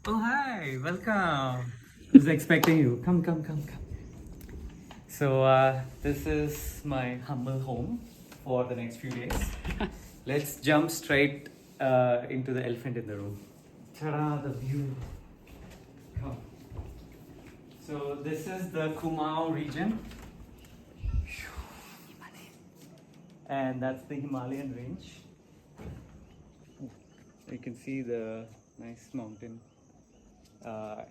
Oh, hi, welcome. I was expecting you. Come, come, come, come. So, this is my humble home for the next few days. Let's jump straight into the elephant in the room. Ta-da, the view. Come. So, this is the Kumaon region. And that's the Himalayan range. You can see the nice mountain.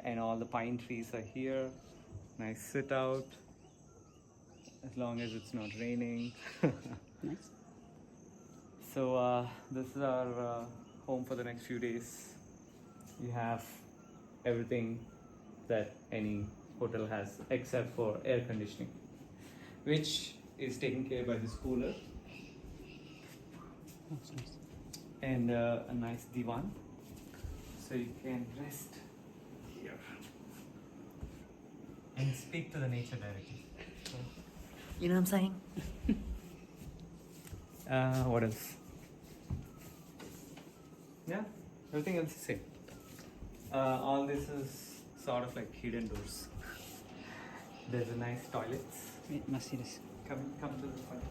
And all the pine trees are here. Nice sit out. As long as it's not raining. Nice. So this is our home for the next few days. You have everything that any hotel has except for air conditioning, which is taken care by this cooler. That's nice. And a nice divan, so you can rest here and speak to the nature directly. You know what I'm saying? What else? Yeah, everything else is same. All this is sort of like hidden doors. There's a nice toilets. Wait, must see this. Come to the front.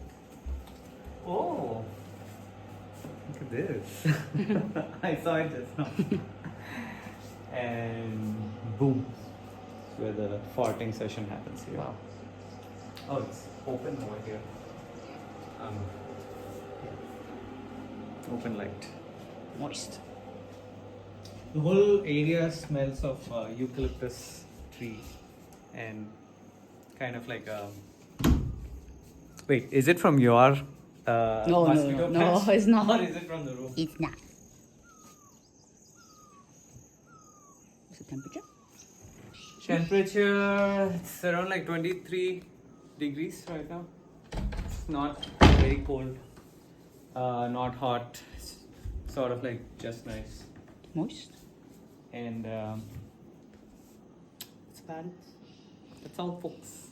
Oh, look at this. I saw it just now. And boom, where the farting session happens here. Wow. Oh, it's open over here. Open light. Moist. The whole area smells of eucalyptus tree and kind of like a. Wait, is it from your No, mosquito no, patch? it's not. Or is it from the room? It's not. What's the temperature? Temperature, it's around like 23 degrees right now. It's not very cold, not hot. It's sort of like just nice. Moist. And it's bad. That's all, folks.